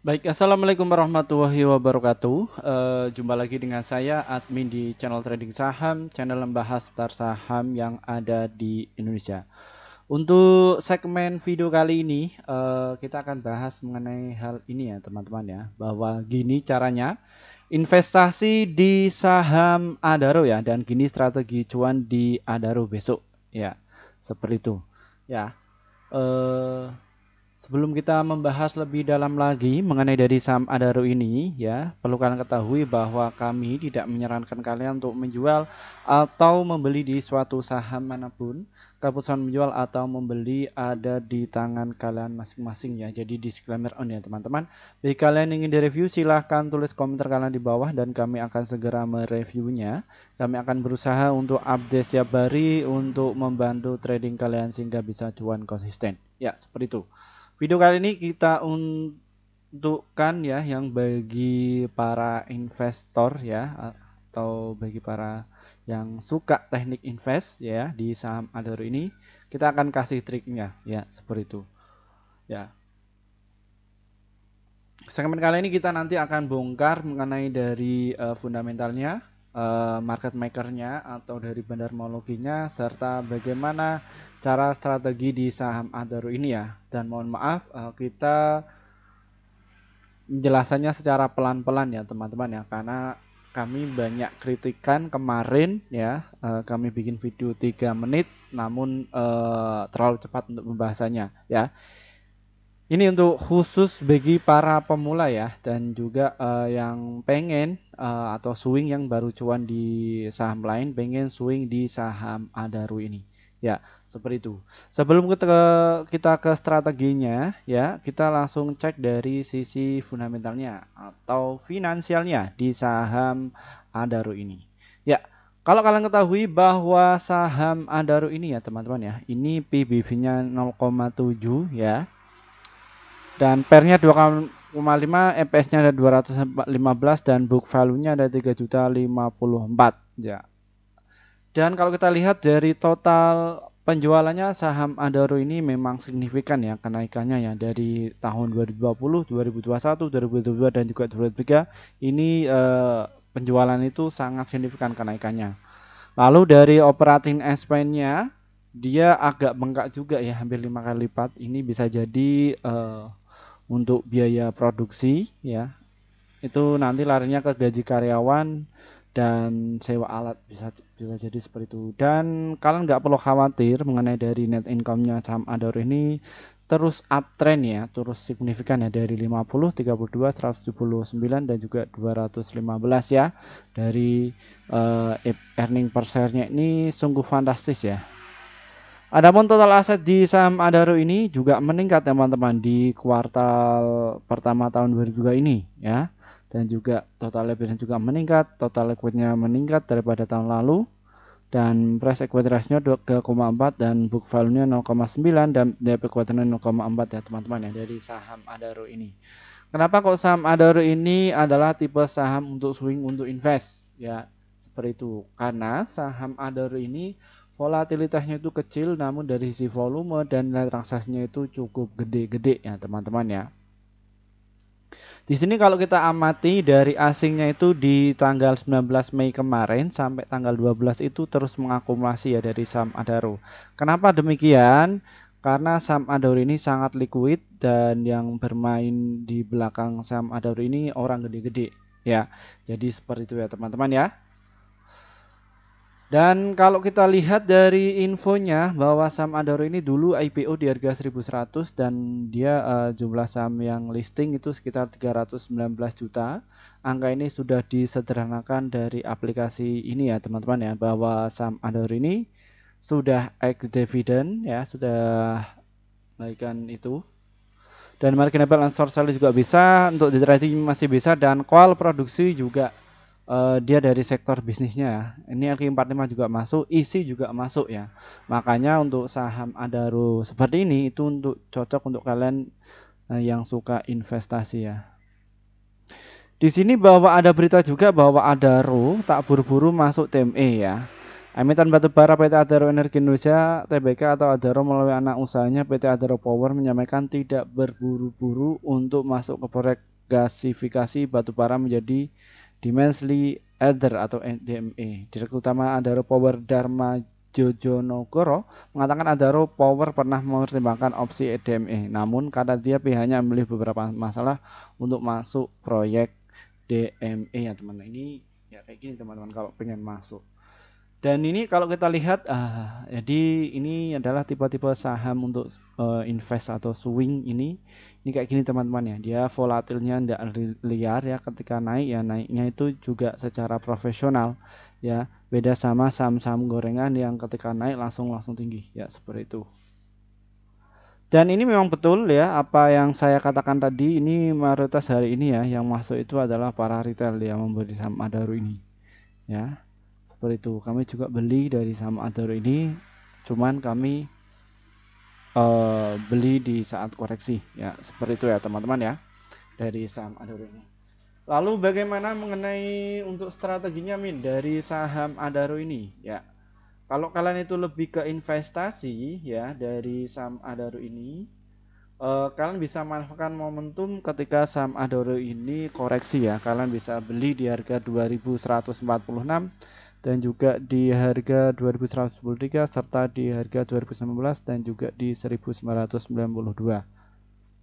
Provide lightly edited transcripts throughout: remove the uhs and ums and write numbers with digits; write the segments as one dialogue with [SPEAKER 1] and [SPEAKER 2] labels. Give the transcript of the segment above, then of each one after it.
[SPEAKER 1] Baik, assalamualaikum warahmatullahi wabarakatuh. Jumpa lagi dengan saya, admin di channel Trading Saham, channel membahas seputar saham yang ada di Indonesia. Untuk segmen video kali ini, kita akan bahas mengenai hal ini ya, teman-teman ya, bahwa gini caranya investasi di saham Adaro ya, dan gini strategi cuan di Adaro besok ya, seperti itu ya. Eh, Sebelum kita membahas lebih dalam lagi mengenai dari saham Adaro ini ya, perlu kalian ketahui bahwa kami tidak menyarankan kalian untuk menjual atau membeli di suatu saham manapun. Keputusan menjual atau membeli ada di tangan kalian masing-masing ya. Jadi disclaimer on ya teman-teman. Bagi kalian yang ingin direview silahkan tulis komentar kalian di bawah dan kami akan segera mereviewnya. Kami akan berusaha untuk update setiap hari untuk membantu trading kalian sehingga bisa cuan konsisten. Ya, seperti itu. Video kali ini kita untukkan ya yang bagi para investor ya atau bagi para yang suka teknik invest ya di saham Adaro ini kita akan kasih triknya ya seperti itu ya. Segmen kali ini kita nanti akan bongkar mengenai dari fundamentalnya, market makernya atau dari bandarmologinya serta bagaimana cara strategi di saham Adaro ini ya. Dan mohon maaf kita penjelasannya secara pelan-pelan ya teman-teman ya karena kami banyak kritikan kemarin ya kami bikin video 3 menit namun terlalu cepat untuk pembahasannya ya. Ini untuk khusus bagi para pemula ya dan juga yang pengen atau swing yang baru cuan di saham lain pengen swing di saham Adaro ini. Ya, seperti itu. Sebelum kita ke strateginya ya, kita langsung cek dari sisi fundamentalnya atau finansialnya di saham Adaro ini. Ya, kalau kalian ketahui bahwa saham Adaro ini ya teman-teman ya, ini PBV-nya 0,7 ya dan pernya 2,5, EPS-nya ada 215 dan book value-nya ada 3.054 ya. Dan kalau kita lihat dari total penjualannya saham Adaro ini memang signifikan ya kenaikannya ya dari tahun 2020, 2021, 2022 dan juga 2023 ini penjualan itu sangat signifikan kenaikannya. Lalu dari operating expense-nya dia agak bengkak juga ya hampir 5 kali lipat. Ini bisa jadi untuk biaya produksi ya itu nanti larinya ke gaji karyawan dan sewa alat bisa jadi seperti itu. Dan kalian nggak perlu khawatir mengenai dari net income-nya saham Adaro ini terus uptrend ya, terus signifikan ya dari 50, 32, 179 dan juga 215 ya. Dari earning per share-nya ini sungguh fantastis ya. Adapun total aset di saham Adaro ini juga meningkat teman-teman di kuartal pertama tahun 2022 ini ya. Dan juga total liability juga meningkat, total liquidnya meningkat daripada tahun lalu dan price equity ratio 2,4 dan book value-nya 0,9 dan debt equity 0,4 ya teman-teman ya dari saham Adaro ini. Kenapa kok saham Adaro ini adalah tipe saham untuk swing untuk invest ya seperti itu karena saham Adaro ini volatilitasnya itu kecil namun dari sisi volume dan nilai transaksinya itu cukup gede-gede ya teman-teman ya. Di sini kalau kita amati dari asingnya itu di tanggal 19 Mei kemarin sampai tanggal 12 itu terus mengakumulasi ya dari saham Adaro. Kenapa demikian? Karena saham Adaro ini sangat liquid dan yang bermain di belakang saham Adaro ini orang gede-gede ya. Jadi seperti itu ya teman-teman ya. Dan kalau kita lihat dari infonya bahwa saham Adaro ini dulu IPO di harga 1.100 dan dia jumlah saham yang listing itu sekitar 319 juta. Angka ini sudah disederhanakan dari aplikasi ini ya teman-teman ya bahwa saham Adaro ini sudah ex dividend ya, sudah naikkan itu. Dan marginable and short sell juga bisa, untuk di trading masih bisa dan call produksi juga dia dari sektor bisnisnya ya. Ini LQ45 juga masuk, isi juga masuk ya. Makanya untuk saham Adaro seperti ini itu untuk cocok untuk kalian yang suka investasi ya. Di sini bahwa ada berita juga bahwa Adaro tak buru-buru masuk TME ya. Emiten batubara PT Adaro Energi Indonesia Tbk atau Adaro melalui anak usahanya PT Adaro Power menyampaikan tidak berburu-buru untuk masuk ke proyek gasifikasi batubara menjadi Dimensely Ether atau DME. Direktur Utama Adaro Power Dharma Jojonegoro mengatakan Adaro Power pernah mempertimbangkan opsi DME, namun kata dia pihaknya memilih beberapa masalah untuk masuk proyek DME ya teman-teman. Ini ya kayak gini teman-teman kalau pengen masuk. Dan ini kalau kita lihat, jadi ini adalah tipe-tipe saham untuk invest atau swing ini. Ini kayak gini teman-teman ya. Dia volatilnya tidak liar ya. Ketika naik ya naiknya itu juga secara profesional ya. Beda sama saham-saham gorengan yang ketika naik langsung tinggi ya seperti itu. Dan ini memang betul ya apa yang saya katakan tadi. Ini mayoritas hari ini ya yang masuk itu adalah para retail yang membeli saham Adaro ini ya. Seperti itu, kami juga beli dari saham Adaro ini, cuman kami beli di saat koreksi ya, seperti itu ya teman-teman ya, dari saham Adaro ini. Lalu bagaimana mengenai untuk strateginya Min dari saham Adaro ini ya? Kalau kalian itu lebih ke investasi ya dari saham Adaro ini, kalian bisa manfaatkan momentum ketika saham Adaro ini koreksi ya. Kalian bisa beli di harga 2146 dan juga di harga 2113 serta di harga 2019 dan juga di 1992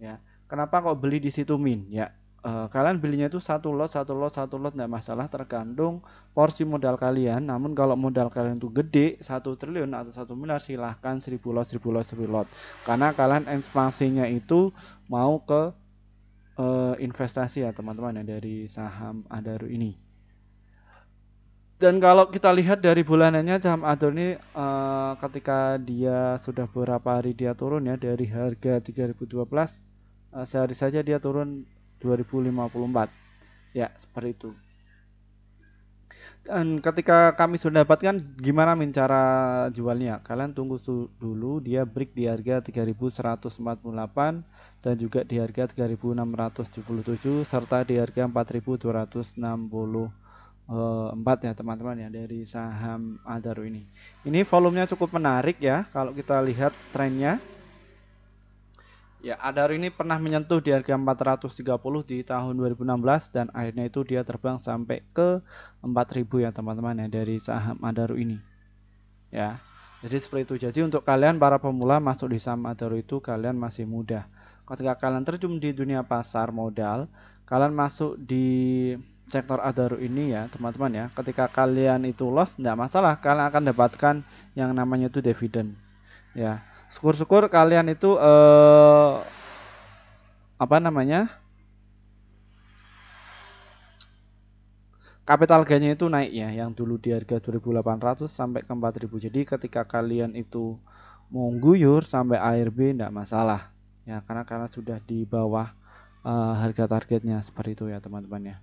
[SPEAKER 1] ya. Kenapa kok beli di situ Min ya? Kalian belinya itu satu lot enggak masalah, tergantung porsi modal kalian. Namun kalau modal kalian itu gede 1 triliun atau 1 miliar, silahkan 1000 lot karena kalian ekspansinya itu mau ke investasi ya teman-teman ya dari saham Adaro ini. Dan kalau kita lihat dari bulanannya saham Adaro ini ketika dia sudah beberapa hari dia turun ya dari harga 3012 sehari saja dia turun 2054 ya seperti itu. Dan ketika kami sudah dapatkan gimana Min cara jualnya, kalian tunggu dulu dia break di harga 3148 dan juga di harga 3677 serta di harga 4264 ya teman-teman ya dari saham Adaro ini. Ini volumenya cukup menarik ya kalau kita lihat trennya. Ya, Adaro ini pernah menyentuh di harga 430 di tahun 2016 dan akhirnya itu dia terbang sampai ke 4000 ya teman-teman ya dari saham Adaro ini. Ya. Jadi seperti itu. Jadi untuk kalian para pemula masuk di saham Adaro itu kalian masih muda. Ketika kalian terjun di dunia pasar modal, kalian masuk di sektor Adaro ini ya teman-teman ya. Ketika kalian itu loss tidak masalah, kalian akan dapatkan yang namanya itu dividen. Ya. Syukur-syukur kalian itu capital gainnya itu naik ya, yang dulu di harga 2800 sampai ke 4000. Jadi ketika kalian itu mau guyur sampai ARB tidak masalah ya, karena sudah di bawah harga targetnya seperti itu ya teman-teman ya.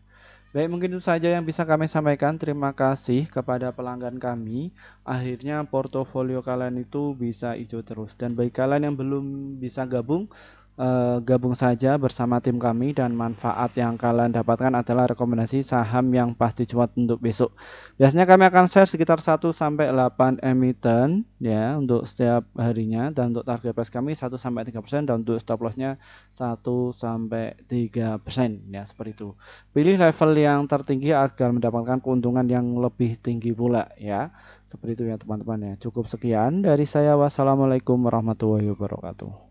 [SPEAKER 1] Baik, mungkin itu saja yang bisa kami sampaikan. Terima kasih kepada pelanggan kami. Akhirnya portofolio kalian itu bisa hijau terus. Dan bagi kalian yang belum bisa gabung, gabung saja bersama tim kami dan manfaat yang kalian dapatkan adalah rekomendasi saham yang pasti cuat untuk besok. Biasanya kami akan share sekitar 1 sampai 8 emiten ya untuk setiap harinya, dan untuk target price kami 1 sampai 3% dan untuk stop lossnya 1 sampai 3% ya seperti itu. Pilih level yang tertinggi agar mendapatkan keuntungan yang lebih tinggi pula ya. Seperti itu ya teman-teman ya. Cukup sekian dari saya. Wassalamualaikum warahmatullahi wabarakatuh.